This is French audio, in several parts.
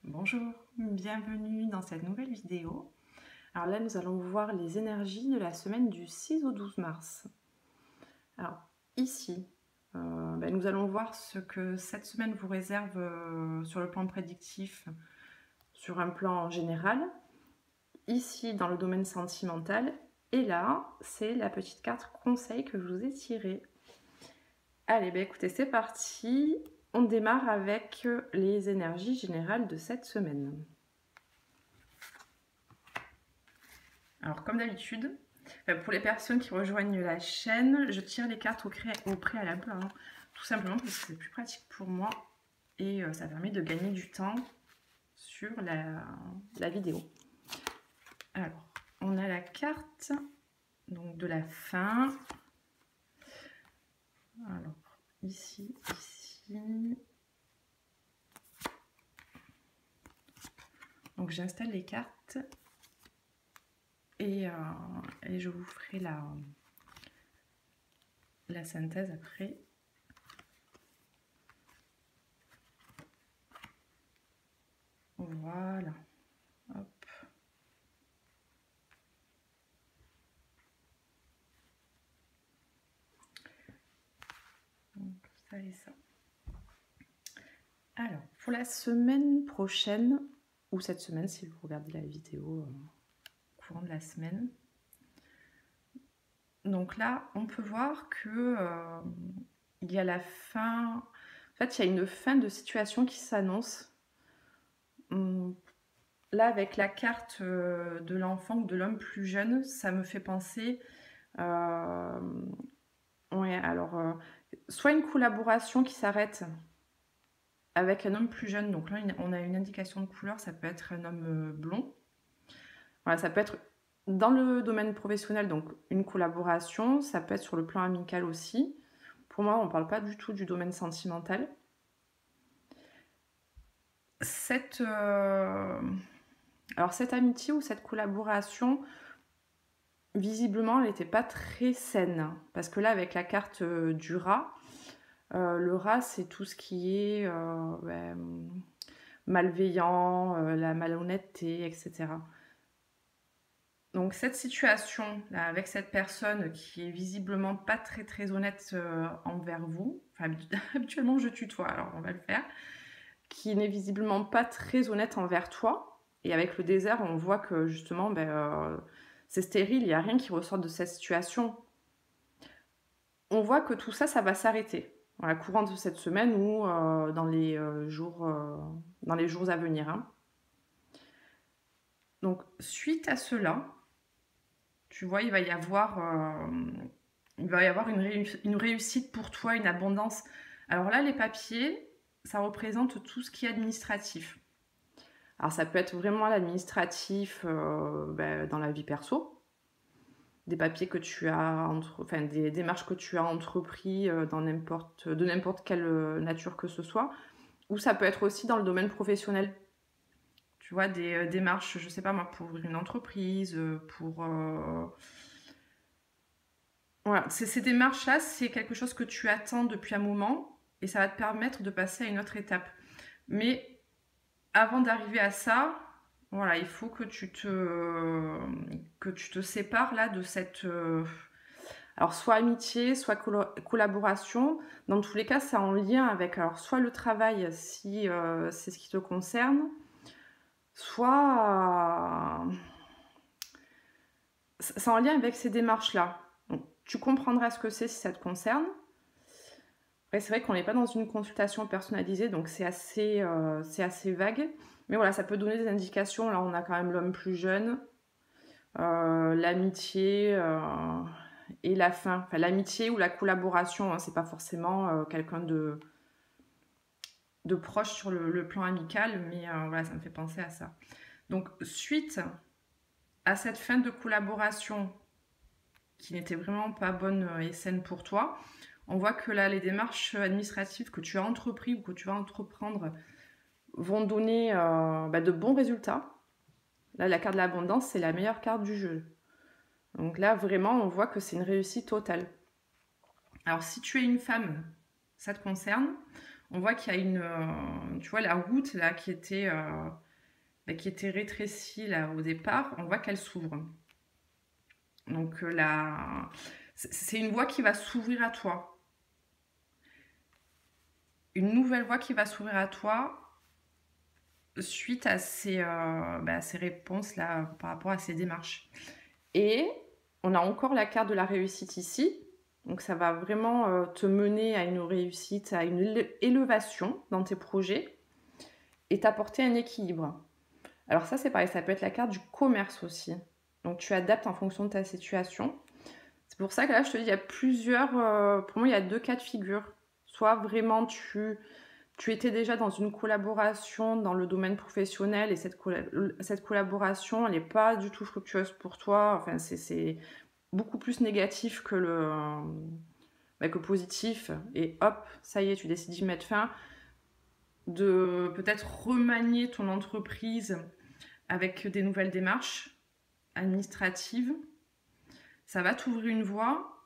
Bonjour, bienvenue dans cette nouvelle vidéo. Alors là, nous allons voir les énergies de la semaine du 6 au 12 mars. Alors ici, nous allons voir ce que cette semaine vous réserve sur le plan prédictif, sur un plan général. Ici, dans le domaine sentimental. Et là, c'est la petite carte conseil que je vous ai tirée. Allez, écoutez, c'est parti. On démarre avec les énergies générales de cette semaine. Alors, comme d'habitude, pour les personnes qui rejoignent la chaîne, je tire les cartes au préalable, hein, tout simplement parce que c'est plus pratique pour moi et ça permet de gagner du temps sur la vidéo. Alors, on a la carte donc, de la fin. Alors, ici. Donc, j'installe les cartes et je vous ferai la synthèse après. Voilà. Hop. Donc, ça et ça. Alors, pour la semaine prochaine, ou cette semaine si vous regardez la vidéo au courant de la semaine. Donc là, on peut voir que il y a la fin. En fait, il y a une fin de situation qui s'annonce. Là, avec la carte de l'enfant ou de l'homme plus jeune, ça me fait penser. Ouais, alors, soit une collaboration qui s'arrête avec un homme plus jeune. Donc là, on a une indication de couleur. Ça peut être un homme blond. Voilà, ça peut être dans le domaine professionnel, donc une collaboration, ça peut être sur le plan amical aussi. Pour moi, on ne parle pas du tout du domaine sentimental. Alors cette amitié ou cette collaboration, visiblement, elle n'était pas très saine. Parce que là, avec la carte du rat, le rat, c'est tout ce qui est malveillant, la malhonnêteté, etc. Donc cette situation là, avec cette personne qui est visiblement pas très honnête envers vous, enfin habituellement je tutoie, alors on va le faire, qui n'est visiblement pas très honnête envers toi, et avec le désert on voit que justement c'est stérile, il n'y a rien qui ressort de cette situation. On voit que tout ça, ça va s'arrêter dans la courant de cette semaine ou dans les jours à venir. Hein. Donc suite à cela, tu vois, il va y avoir une réussite pour toi, une abondance. Alors là, les papiers, ça représente tout ce qui est administratif. Alors ça peut être vraiment l'administratif dans la vie perso, des papiers que tu as, des démarches que tu as entrepris de n'importe quelle nature que ce soit, ou ça peut être aussi dans le domaine professionnel. Tu vois, des démarches, je sais pas moi, pour une entreprise, pour... Voilà, ces démarches-là, c'est quelque chose que tu attends depuis un moment et ça va te permettre de passer à une autre étape. Mais avant d'arriver à ça, voilà, il faut que tu te sépares là de cette... alors, soit amitié, soit collaboration. Dans tous les cas, c'est en lien avec alors, soit le travail, si c'est ce qui te concerne, soit... c'est en lien avec ces démarches-là. Donc, tu comprendras ce que c'est si ça te concerne. Après, c'est vrai qu'on n'est pas dans une consultation personnalisée, donc c'est assez vague. Mais voilà, ça peut donner des indications. Là, on a quand même l'homme plus jeune, l'amitié et la fin. Enfin, l'amitié ou la collaboration, hein, c'est pas forcément quelqu'un de proche sur le plan amical, mais voilà, ça me fait penser à ça. Donc, suite à cette fin de collaboration qui n'était vraiment pas bonne et saine pour toi, on voit que là, les démarches administratives que tu as entreprises ou que tu vas entreprendre vont donner de bons résultats. Là, la carte de l'abondance, c'est la meilleure carte du jeu. Donc là, vraiment, on voit que c'est une réussite totale. Alors, si tu es une femme, ça te concerne. on voit qu'il y a une, tu vois, la route là qui était rétrécie là au départ, on voit qu'elle s'ouvre. Donc là, c'est une voie qui va s'ouvrir à toi. Une nouvelle voie qui va s'ouvrir à toi suite à ces réponses là par rapport à ces démarches. Et on a encore la carte de la réussite ici. Donc ça va vraiment te mener à une réussite, à une élévation dans tes projets et t'apporter un équilibre. Alors ça c'est pareil, ça peut être la carte du commerce aussi. Donc tu adaptes en fonction de ta situation. C'est pour ça que là je te dis, il y a plusieurs, pour moi il y a 2 cas de figure. Soit vraiment tu étais déjà dans une collaboration dans le domaine professionnel et cette collaboration elle n'est pas du tout fructueuse pour toi. Enfin c'est beaucoup plus négatif que positif, et hop, ça y est, tu décides d'y mettre fin, de peut-être remanier ton entreprise avec des nouvelles démarches administratives. Ça va t'ouvrir une voie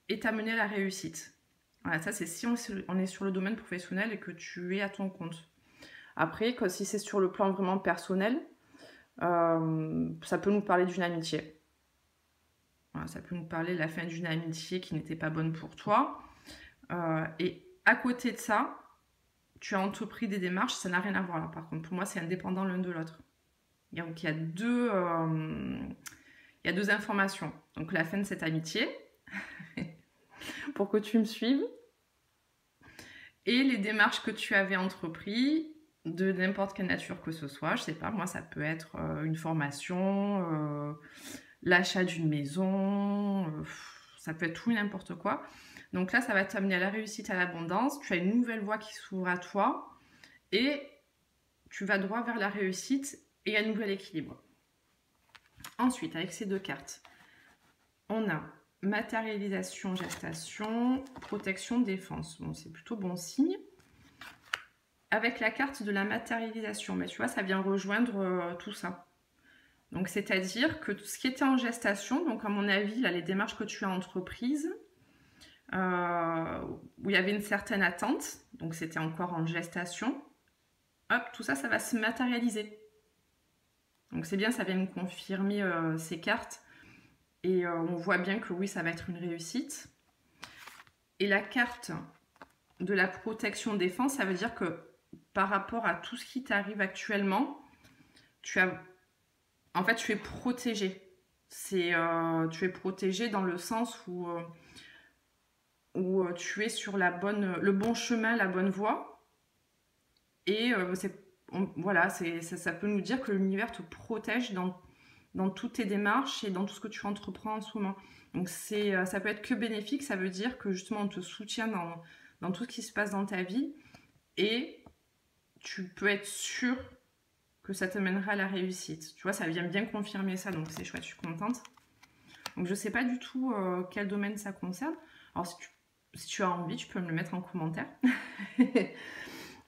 et t'amener à la réussite. Voilà, ça c'est si on est sur le domaine professionnel et que tu es à ton compte. Après, si c'est sur le plan vraiment personnel, ça peut nous parler d'une amitié. Voilà, ça peut nous parler de la fin d'une amitié qui n'était pas bonne pour toi. Et à côté de ça, tu as entrepris des démarches, ça n'a rien à voir là. Par contre, pour moi, c'est indépendant l'un de l'autre. Donc, il y a deux informations. Donc, la fin de cette amitié, pour que tu me suives, et les démarches que tu avais entreprises de n'importe quelle nature que ce soit. Je sais pas, moi, ça peut être une formation, l'achat d'une maison, ça peut être tout et n'importe quoi. Donc là, ça va t'amener à la réussite, à l'abondance. Tu as une nouvelle voie qui s'ouvre à toi et tu vas droit vers la réussite et un nouvel équilibre. Ensuite, avec ces 2 cartes, on a matérialisation, gestation, protection, défense. Bon, c'est plutôt bon signe. Avec la carte de la matérialisation, mais tu vois, ça vient rejoindre tout ça. Donc, c'est-à-dire que tout ce qui était en gestation, donc à mon avis, là, les démarches que tu as entreprises, où il y avait une certaine attente, donc c'était encore en gestation, hop, tout ça, ça va se matérialiser. Donc c'est bien, ça vient me confirmer ces cartes, et on voit bien que oui, ça va être une réussite. Et la carte de la protection défense, ça veut dire que par rapport à tout ce qui t'arrive actuellement, tu es protégé. Tu es protégé dans le sens où tu es sur le bon chemin, la bonne voie. Et ça peut nous dire que l'univers te protège dans toutes tes démarches et dans tout ce que tu entreprends en ce moment. Donc ça peut être que bénéfique, ça veut dire que justement on te soutient dans tout ce qui se passe dans ta vie et tu peux être sûr que ça te mènera à la réussite. Tu vois, ça vient bien confirmer ça, donc c'est chouette, je suis contente. Donc je sais pas du tout quel domaine ça concerne. Alors si tu as envie, tu peux me le mettre en commentaire.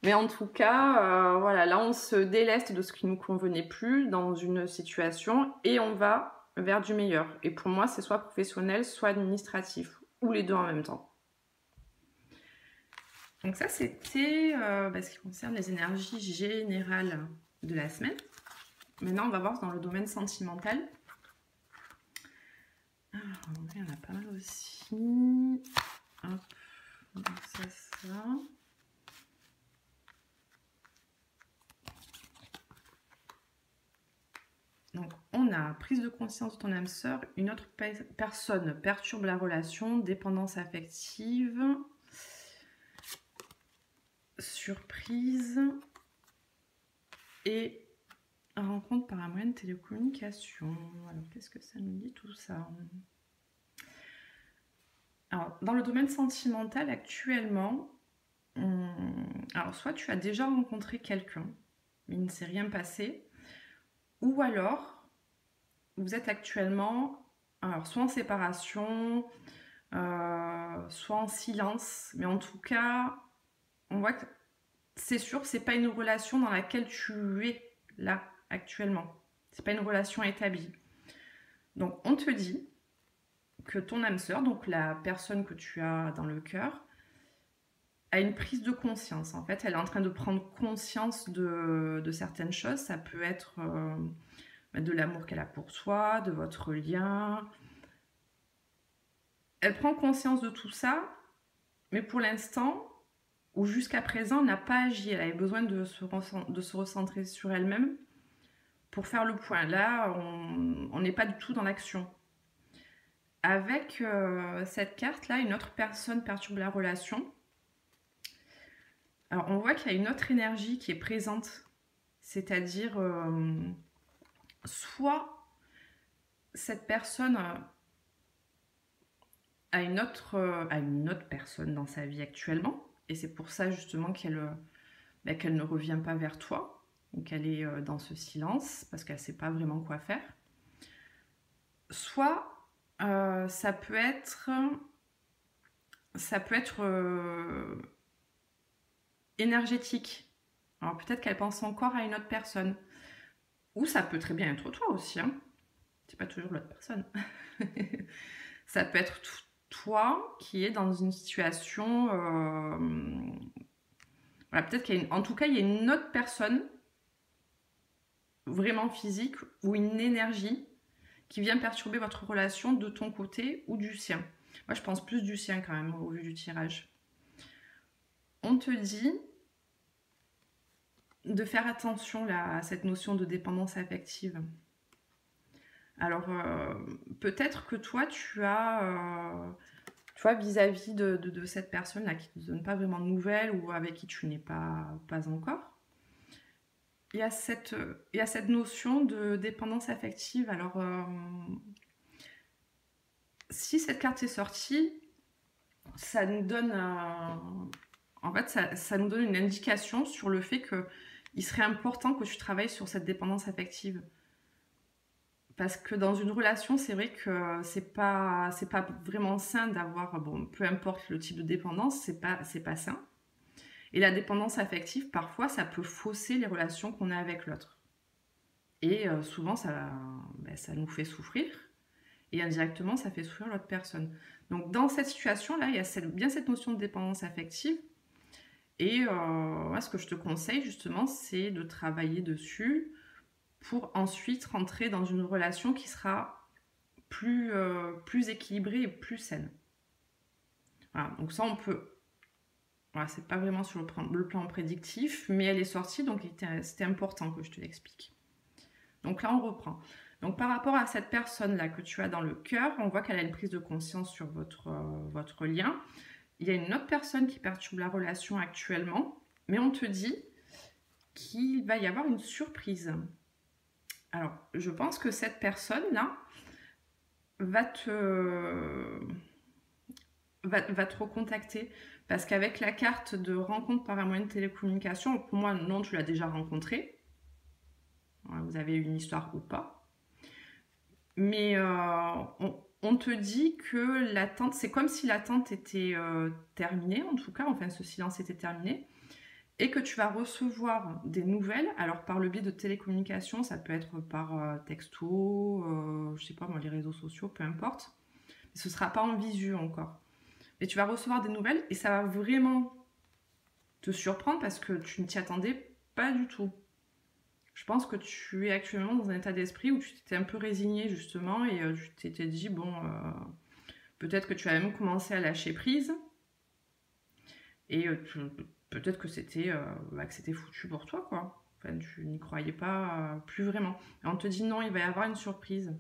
Mais en tout cas, voilà, là on se déleste de ce qui ne nous convenait plus dans une situation et on va vers du meilleur. Et pour moi, c'est soit professionnel, soit administratif, ou les deux en même temps. Donc ça, c'était ce qui concerne les énergies générales de la semaine. Maintenant, on va voir dans le domaine sentimental. Alors, il y en a pas mal aussi. Hop, ça. Donc, on a prise de conscience de ton âme sœur, une autre personne perturbe la relation, dépendance affective, surprise et rencontre par un moyen de télécommunication. Alors, qu'est-ce que ça nous dit tout ça? Alors, dans le domaine sentimental, actuellement, alors soit tu as déjà rencontré quelqu'un, mais il ne s'est rien passé, ou alors vous êtes actuellement soit en séparation, soit en silence, mais en tout cas, on voit que c'est sûr, c'est pas une relation dans laquelle tu es là actuellement. C'est pas une relation établie. Donc on te dit que ton âme sœur, donc la personne que tu as dans le cœur, a une prise de conscience. En fait, elle est en train de prendre conscience de certaines choses. Ça peut être de l'amour qu'elle a pour soi, de votre lien. Elle prend conscience de tout ça, mais pour l'instant, ou jusqu'à présent, elle n'a pas agi. Elle avait besoin de se recentrer sur elle-même pour faire le point. Là, on n'est pas du tout dans l'action. Avec cette carte-là, une autre personne perturbe la relation. Alors, on voit qu'il y a une autre énergie qui est présente, c'est-à-dire soit cette personne a une autre personne dans sa vie actuellement, et c'est pour ça justement qu'elle ne revient pas vers toi, ou qu'elle est dans ce silence, parce qu'elle ne sait pas vraiment quoi faire. Soit ça peut être énergétique. Alors peut-être qu'elle pense encore à une autre personne. Ou ça peut très bien être toi aussi. Hein. C'est pas toujours l'autre personne. Ça peut être toi qui est dans une situation... Voilà, peut-être en tout cas, il y a une autre personne vraiment physique ou une énergie qui vient perturber votre relation de ton côté ou du sien. Moi, je pense plus du sien quand même au vu du tirage. On te dit de faire attention là, à cette notion de dépendance affective. Alors, peut-être que toi, tu as, vis-à-vis de cette personne-là qui ne te donne pas vraiment de nouvelles ou avec qui tu n'es pas encore, il y a cette notion de dépendance affective. Alors, si cette carte est sortie, ça nous donne... en fait, ça nous donne une indication sur le fait qu'il serait important que tu travailles sur cette dépendance affective. Parce que dans une relation, c'est vrai que c'est pas vraiment sain d'avoir, bon, peu importe le type de dépendance, c'est pas sain. Et la dépendance affective, parfois, ça peut fausser les relations qu'on a avec l'autre. Et souvent, ça nous fait souffrir. Et indirectement, ça fait souffrir l'autre personne. Donc, dans cette situation-là, il y a bien cette notion de dépendance affective. Et moi, ce que je te conseille, justement, c'est de travailler dessus pour ensuite rentrer dans une relation qui sera plus équilibrée et plus saine. Voilà, donc ça, on peut... Voilà, c'est pas vraiment sur le plan prédictif, mais elle est sortie, donc c'était important que je te l'explique. Donc là, on reprend. Donc par rapport à cette personne-là que tu as dans le cœur, on voit qu'elle a une prise de conscience sur votre lien. Il y a une autre personne qui perturbe la relation actuellement, mais on te dit qu'il va y avoir une surprise. Alors, je pense que cette personne-là va te recontacter parce qu'avec la carte de rencontre par un moyen de télécommunication, pour moi, non, tu l'as déjà rencontré. Vous avez une histoire ou pas. Mais on te dit que l'attente, c'est comme si l'attente était terminée, en tout cas, enfin ce silence était terminé, et que tu vas recevoir des nouvelles, alors par le biais de télécommunication, ça peut être par texto, je sais pas moi, les réseaux sociaux, peu importe, mais ce sera pas en visu encore. Mais tu vas recevoir des nouvelles et ça va vraiment te surprendre parce que tu ne t'y attendais pas du tout. Je pense que tu es actuellement dans un état d'esprit où tu t'étais un peu résigné justement et tu t'étais dit, bon, peut-être que tu as même commencé à lâcher prise et peut-être que c'était foutu pour toi, quoi. Enfin, tu n'y croyais pas plus vraiment. Et on te dit non, il va y avoir une surprise.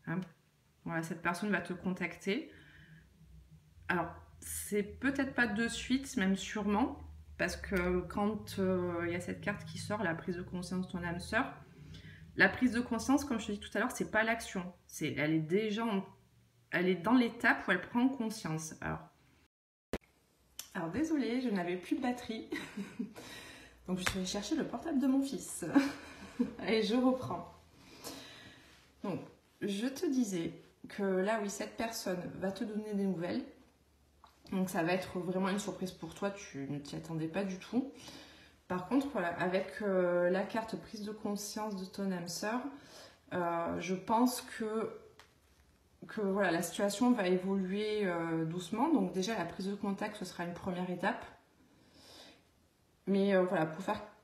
Hein, voilà, cette personne va te contacter. Alors, c'est peut-être pas de suite, même sûrement, parce que quand il y a cette carte qui sort, la prise de conscience de ton âme sœur, la prise de conscience, comme je te dis tout à l'heure, c'est pas l'action. Elle est dans l'étape où elle prend conscience. Alors désolée, je n'avais plus de batterie. Donc je suis allée chercher le portable de mon fils. Allez, je reprends. Donc, je te disais que là, oui, cette personne va te donner des nouvelles. Donc ça va être vraiment une surprise pour toi, tu ne t'y attendais pas du tout. Par contre, voilà, avec la carte prise de conscience de ton âme sœur, je pense que voilà, la situation va évoluer doucement. Donc déjà, la prise de contact, ce sera une première étape. Mais voilà,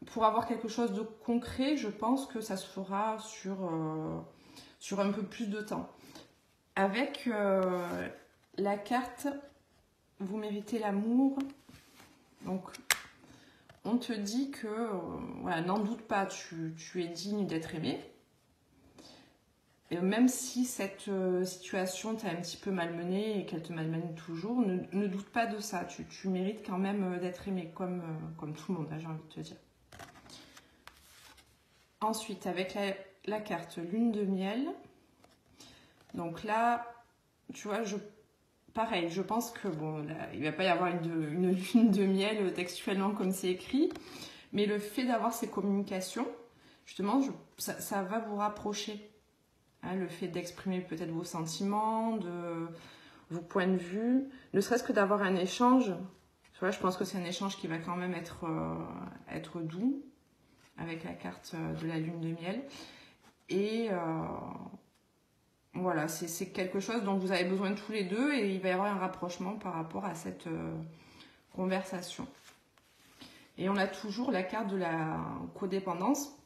pour avoir quelque chose de concret, je pense que ça se fera sur un peu plus de temps. Avec la carte « Vous méritez l'amour », donc on te dit que, voilà, n'en doute pas, tu es digne d'être aimé. Et même si cette situation t'a un petit peu malmenée et qu'elle te malmène toujours, ne doute pas de ça. Tu mérites quand même d'être aimé comme tout le monde, j'ai envie de te dire. Ensuite, avec la carte lune de miel, donc là, tu vois, pareil, je pense que bon, là, il ne va pas y avoir une lune de miel textuellement comme c'est écrit, mais le fait d'avoir ces communications, justement, ça va vous rapprocher. Hein, le fait d'exprimer peut-être vos sentiments, vos points de vue, ne serait-ce que d'avoir un échange. Tu vois, je pense que c'est un échange qui va quand même être doux, avec la carte de la lune de miel. Et voilà, c'est quelque chose dont vous avez besoin tous les deux et il va y avoir un rapprochement par rapport à cette conversation. Et on a toujours la carte de la codépendance,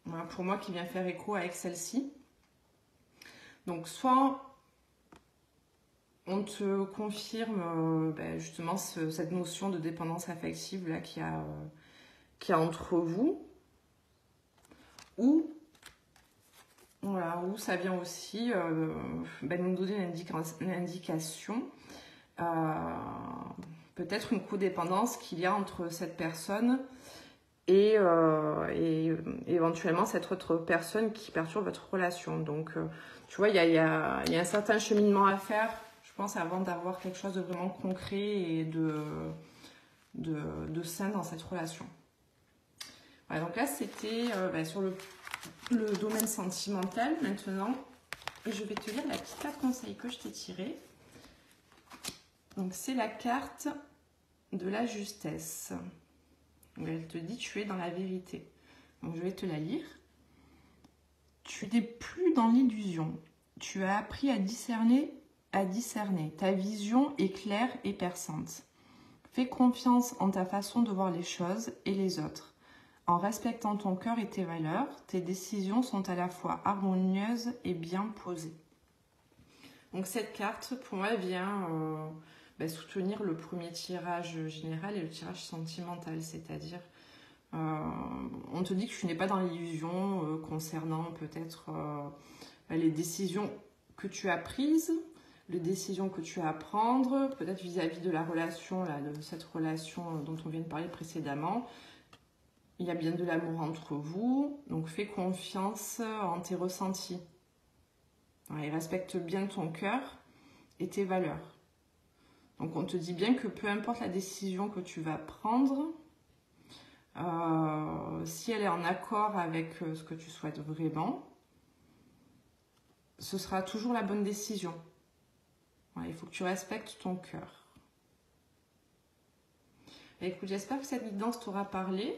voilà, pour moi qui vient faire écho avec celle-ci. Donc soit on te confirme justement cette notion de dépendance affective là qu'il y a entre vous, ou voilà, où ça vient aussi nous donner une indication, peut-être une codépendance qu'il y a entre cette personne et éventuellement cette autre personne qui perturbe votre relation. Donc, tu vois, il y a un certain cheminement à faire, je pense, avant d'avoir quelque chose de vraiment concret et de sain dans cette relation. Voilà, donc là, c'était sur le domaine sentimental. Maintenant, je vais te lire la petite carte conseil que je t'ai tirée. Donc, c'est la carte de la justesse. Donc, elle te dit tu es dans la vérité. Donc, je vais te la lire. Tu n'es plus dans l'illusion. Tu as appris à discerner. Ta vision est claire et perçante. Fais confiance en ta façon de voir les choses et les autres. En respectant ton cœur et tes valeurs, tes décisions sont à la fois harmonieuses et bien posées. Donc cette carte, pour moi, vient soutenir le premier tirage général et le tirage sentimental. C'est-à-dire, on te dit que tu n'es pas dans l'illusion concernant peut-être les décisions que tu as prises, les décisions que tu as à prendre, peut-être vis-à-vis de la relation, là, de cette relation dont on vient de parler précédemment. Il y a bien de l'amour entre vous, donc fais confiance en tes ressentis. Et respecte bien ton cœur et tes valeurs. Donc on te dit bien que peu importe la décision que tu vas prendre, si elle est en accord avec ce que tu souhaites vraiment, ce sera toujours la bonne décision. Il faut que tu respectes ton cœur. Écoute, j'espère que cette guidance t'aura parlé.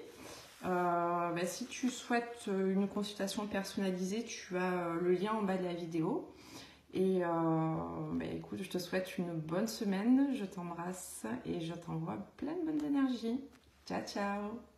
Si tu souhaites une consultation personnalisée, tu as le lien en bas de la vidéo. Et écoute, je te souhaite une bonne semaine, je t'embrasse et je t'envoie plein de bonnes énergies. Ciao, ciao!